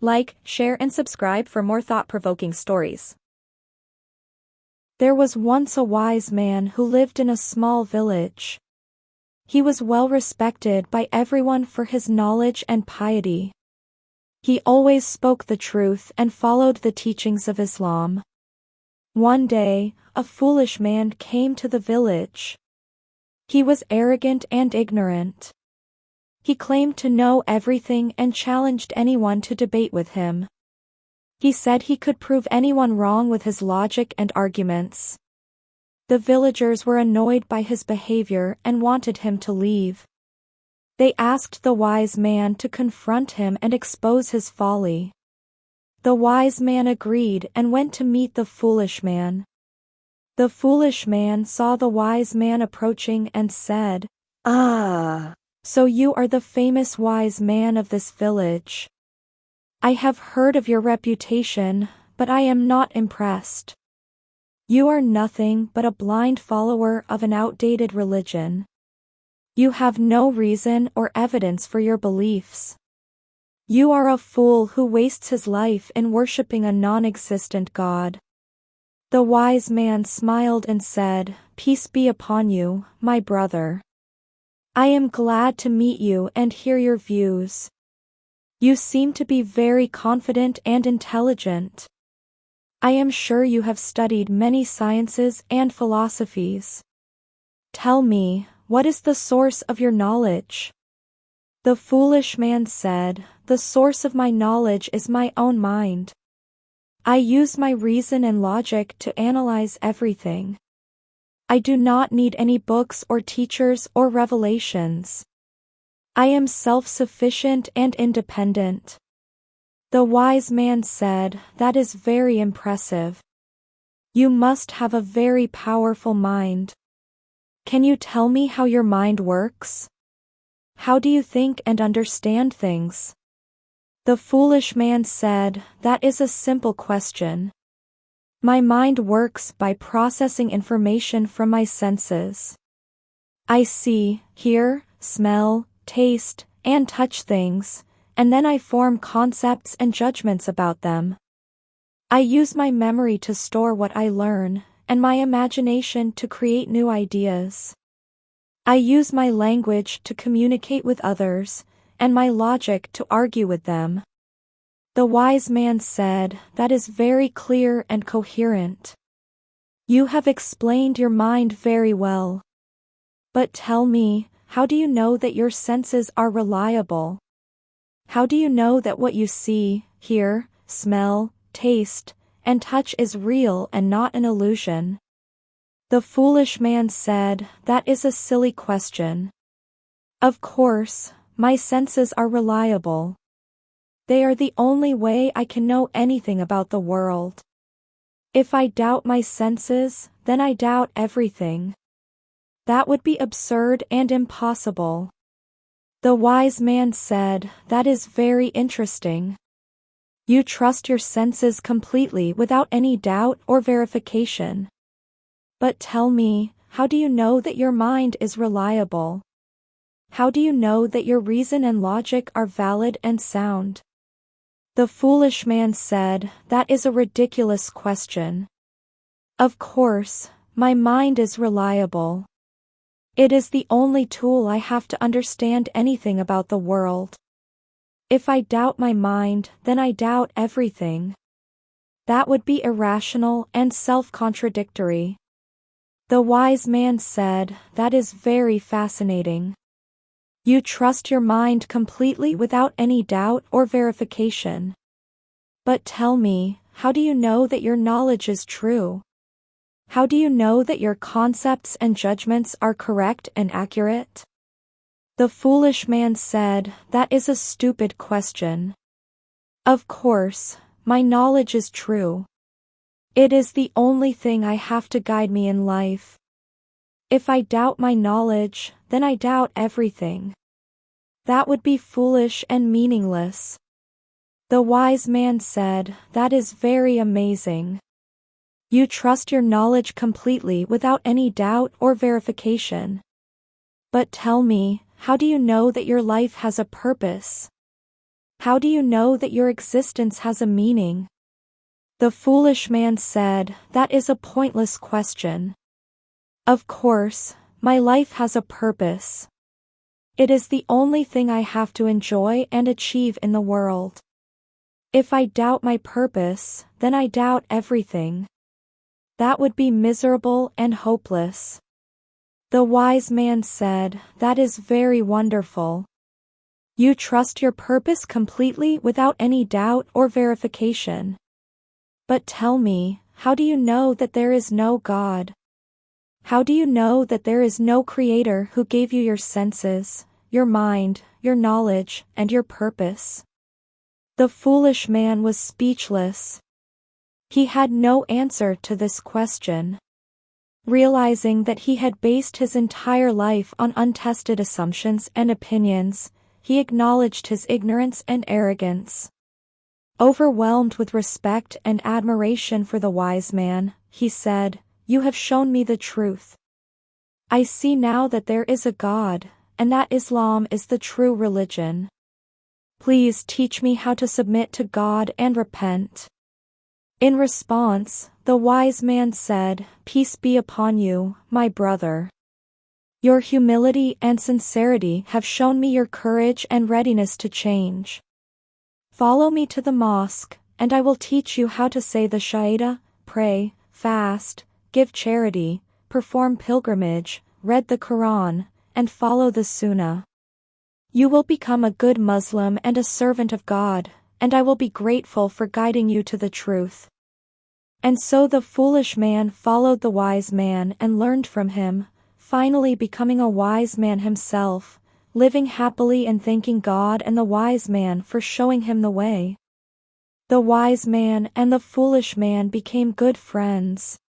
Like, share and subscribe for more thought-provoking stories. There was once a wise man who lived in a small village. He was well respected by everyone for his knowledge and piety. He always spoke the truth and followed the teachings of Islam. One day, a foolish man came to the village. He was arrogant and ignorant. He claimed to know everything and challenged anyone to debate with him. He said he could prove anyone wrong with his logic and arguments. The villagers were annoyed by his behavior and wanted him to leave. They asked the wise man to confront him and expose his folly. The wise man agreed and went to meet the foolish man. The foolish man saw the wise man approaching and said, "Ah, so you are the famous wise man of this village. I have heard of your reputation, but I am not impressed. You are nothing but a blind follower of an outdated religion. You have no reason or evidence for your beliefs. You are a fool who wastes his life in worshipping a non-existent God." The wise man smiled and said, "Peace be upon you, my brother. I am glad to meet you and hear your views. You seem to be very confident and intelligent. I am sure you have studied many sciences and philosophies. Tell me, what is the source of your knowledge?" The foolish man said, "The source of my knowledge is my own mind. I use my reason and logic to analyze everything. I do not need any books or teachers or revelations. I am self-sufficient and independent." The wise man said, "That is very impressive. You must have a very powerful mind. Can you tell me how your mind works? How do you think and understand things?" The foolish man said, "That is a simple question. My mind works by processing information from my senses. I see, hear, smell, taste, and touch things, and then I form concepts and judgments about them. I use my memory to store what I learn, and my imagination to create new ideas. I use my language to communicate with others, and my logic to argue with them." The wise man said, "That is very clear and coherent. You have explained your mind very well. But tell me, how do you know that your senses are reliable? How do you know that what you see, hear, smell, taste, and touch is real and not an illusion?" The foolish man said, "That is a silly question. Of course, my senses are reliable. They are the only way I can know anything about the world. If I doubt my senses, then I doubt everything. That would be absurd and impossible." The wise man said, "That is very interesting. You trust your senses completely without any doubt or verification. But tell me, how do you know that your mind is reliable? How do you know that your reason and logic are valid and sound?" The foolish man said, "That is a ridiculous question. Of course, my mind is reliable. It is the only tool I have to understand anything about the world. If I doubt my mind, then I doubt everything. That would be irrational and self-contradictory." The wise man said, "That is very fascinating. You trust your mind completely without any doubt or verification. But tell me, how do you know that your knowledge is true? How do you know that your concepts and judgments are correct and accurate?" The foolish man said, "That is a stupid question. Of course, my knowledge is true. It is the only thing I have to guide me in life. If I doubt my knowledge, then I doubt everything. That would be foolish and meaningless." The wise man said, "That is very amazing. You trust your knowledge completely without any doubt or verification. But tell me, how do you know that your life has a purpose? How do you know that your existence has a meaning? The foolish man said, That is a pointless question. Of course, my life has a purpose. It is the only thing I have to enjoy and achieve in the world. If I doubt my purpose, then I doubt everything. That would be miserable and hopeless. The wise man said, That is very wonderful. You trust your purpose completely without any doubt or verification. But tell me, how do you know that there is no God? How do you know that there is no creator who gave you your senses, your mind, your knowledge, and your purpose? The foolish man was speechless. He had no answer to this question. Realizing that he had based his entire life on untested assumptions and opinions, he acknowledged his ignorance and arrogance. Overwhelmed with respect and admiration for the wise man, he said, You have shown me the truth. I see now that there is a God, and that Islam is the true religion. Please teach me how to submit to God and repent. In response, the wise man said, Peace be upon you, my brother. Your humility and sincerity have shown me your courage and readiness to change. Follow me to the mosque, and I will teach you how to say the Shahada, pray, fast, give charity, perform pilgrimage, read the Quran, and follow the Sunnah. You will become a good Muslim and a servant of God, and I will be grateful for guiding you to the truth. And so the foolish man followed the wise man and learned from him, finally becoming a wise man himself, living happily and thanking God and the wise man for showing him the way. The wise man and the foolish man became good friends.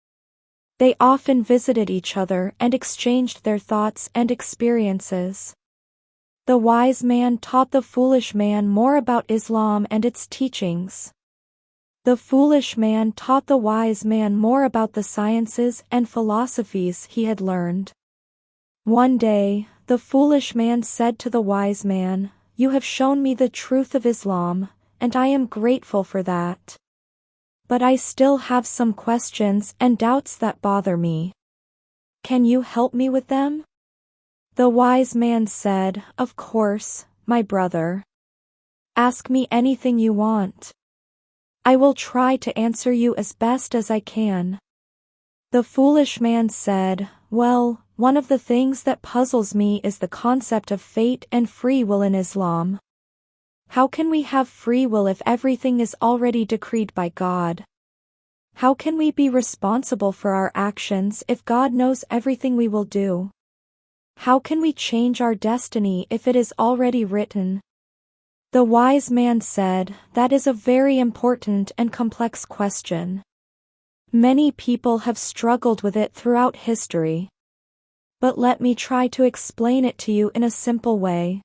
They often visited each other and exchanged their thoughts and experiences. The wise man taught the foolish man more about Islam and its teachings. The foolish man taught the wise man more about the sciences and philosophies he had learned. One day, the foolish man said to the wise man, You have shown me the truth of Islam, and I am grateful for that. But I still have some questions and doubts that bother me. Can you help me with them? The wise man said, Of course, my brother. Ask me anything you want. I will try to answer you as best as I can. The foolish man said, Well, one of the things that puzzles me is the concept of fate and free will in Islam. How can we have free will if everything is already decreed by God? How can we be responsible for our actions if God knows everything we will do? How can we change our destiny if it is already written? The wise man said, That is a very important and complex question. Many people have struggled with it throughout history. But let me try to explain it to you in a simple way.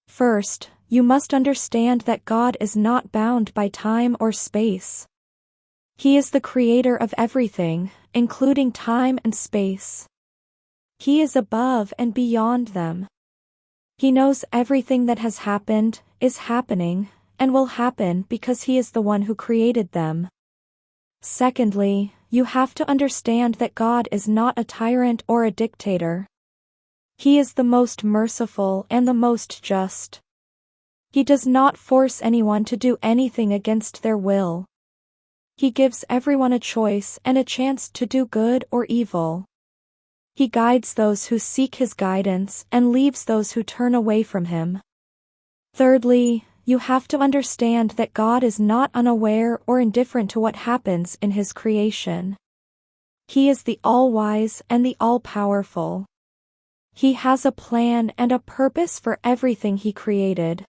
First, you must understand that God is not bound by time or space. He is the creator of everything, including time and space. He is above and beyond them. He knows everything that has happened, is happening, and will happen because he is the one who created them. Secondly, you have to understand that God is not a tyrant or a dictator. He is the most merciful and the most just. He does not force anyone to do anything against their will. He gives everyone a choice and a chance to do good or evil. He guides those who seek his guidance and leaves those who turn away from him. Thirdly, you have to understand that God is not unaware or indifferent to what happens in his creation. He is the all-wise and the all-powerful. He has a plan and a purpose for everything he created.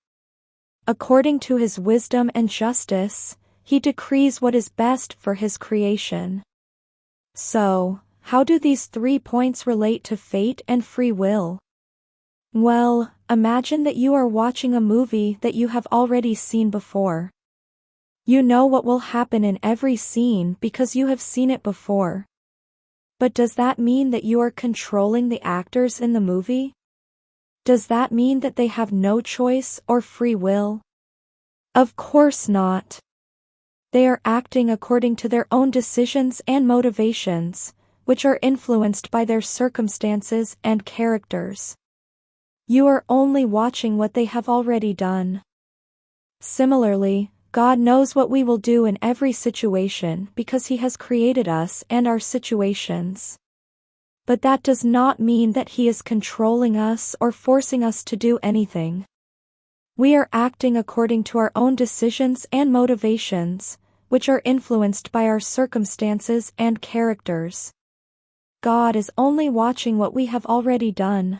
According to his wisdom and justice, he decrees what is best for his creation. So, how do these 3 points relate to fate and free will? Well, imagine that you are watching a movie that you have already seen before. You know what will happen in every scene because you have seen it before. But does that mean that you are controlling the actors in the movie? Does that mean that they have no choice or free will? Of course not. They are acting according to their own decisions and motivations, which are influenced by their circumstances and characters. You are only watching what they have already done. Similarly, God knows what we will do in every situation because He has created us and our situations. But that does not mean that He is controlling us or forcing us to do anything. We are acting according to our own decisions and motivations, which are influenced by our circumstances and characters. God is only watching what we have already done.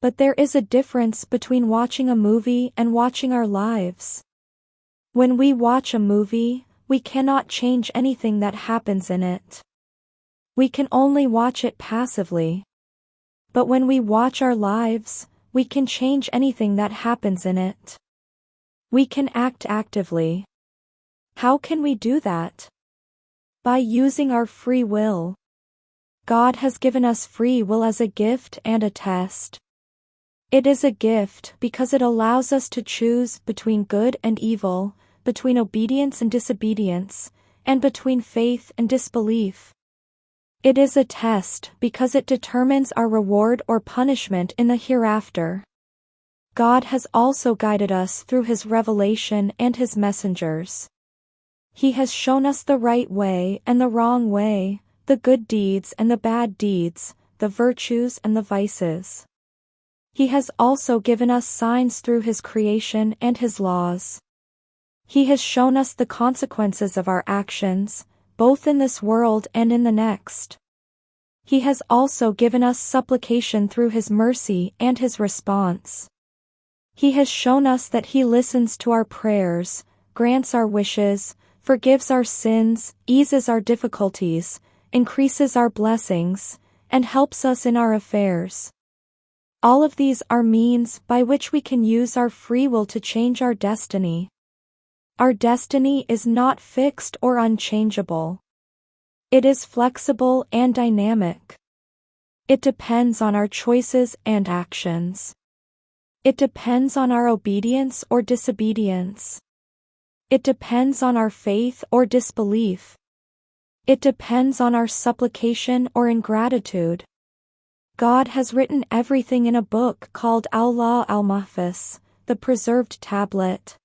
But there is a difference between watching a movie and watching our lives. When we watch a movie, we cannot change anything that happens in it. We can only watch it passively. But when we watch our lives, we can change anything that happens in it. We can act actively. How can we do that? By using our free will. God has given us free will as a gift and a test. It is a gift because it allows us to choose between good and evil, between obedience and disobedience, and between faith and disbelief. It is a test because it determines our reward or punishment in the hereafter. God has also guided us through His revelation and His messengers. He has shown us the right way and the wrong way, the good deeds and the bad deeds, the virtues and the vices. He has also given us signs through His creation and His laws. He has shown us the consequences of our actions, both in this world and in the next. He has also given us supplication through His mercy and His response. He has shown us that He listens to our prayers, grants our wishes, forgives our sins, eases our difficulties, increases our blessings, and helps us in our affairs. All of these are means by which we can use our free will to change our destiny. Our destiny is not fixed or unchangeable. It is flexible and dynamic. It depends on our choices and actions. It depends on our obedience or disobedience. It depends on our faith or disbelief. It depends on our supplication or ingratitude. God has written everything in a book called Al-Law al-Mahfuz, the preserved tablet.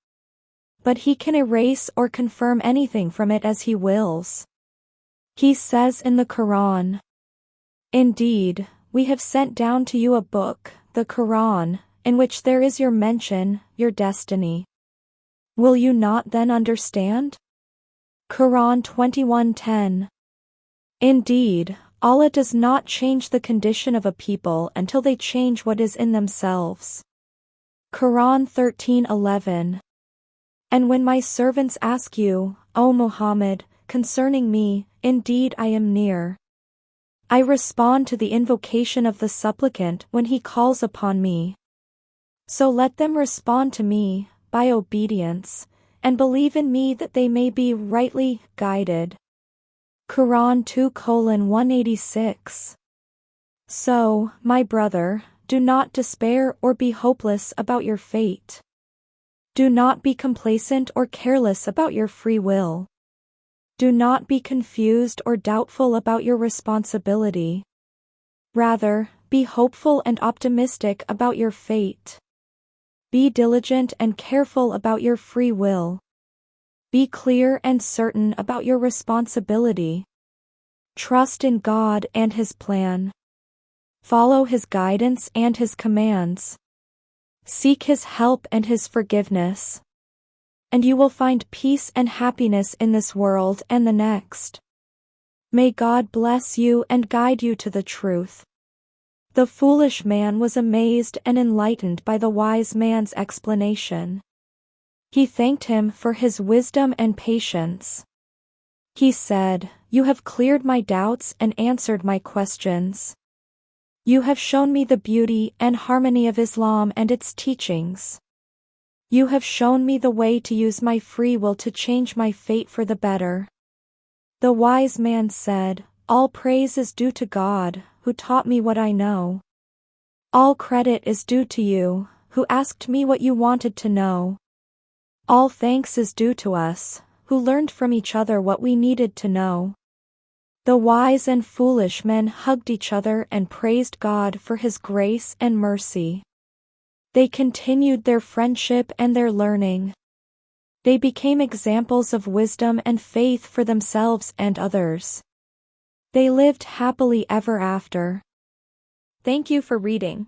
But He can erase or confirm anything from it as He wills. He says in the Quran, "Indeed, we have sent down to you a book, the Quran, in which there is your mention, your destiny. Will you not then understand?" Quran 21:10. Indeed, Allah does not change the condition of a people until they change what is in themselves. Quran 13:11. And when my servants ask you, O Muhammad, concerning me, indeed I am near. I respond to the invocation of the supplicant when he calls upon me. So let them respond to me, by obedience, and believe in me that they may be rightly guided. Quran 2:186. So, my brother, do not despair or be hopeless about your fate. Do not be complacent or careless about your free will. Do not be confused or doubtful about your responsibility. Rather, be hopeful and optimistic about your fate. Be diligent and careful about your free will. Be clear and certain about your responsibility. Trust in God and His plan. Follow His guidance and His commands. Seek His help and His forgiveness. And you will find peace and happiness in this world and the next. May God bless you and guide you to the truth. The foolish man was amazed and enlightened by the wise man's explanation. He thanked him for his wisdom and patience. He said, "You have cleared my doubts and answered my questions. You have shown me the beauty and harmony of Islam and its teachings. You have shown me the way to use my free will to change my fate for the better." The wise man said, "All praise is due to God, who taught me what I know. All credit is due to you, who asked me what you wanted to know. All thanks is due to us, who learned from each other what we needed to know. The wise and foolish men hugged each other and praised God for His grace and mercy. They continued their friendship and their learning. They became examples of wisdom and faith for themselves and others. They lived happily ever after. Thank you for reading.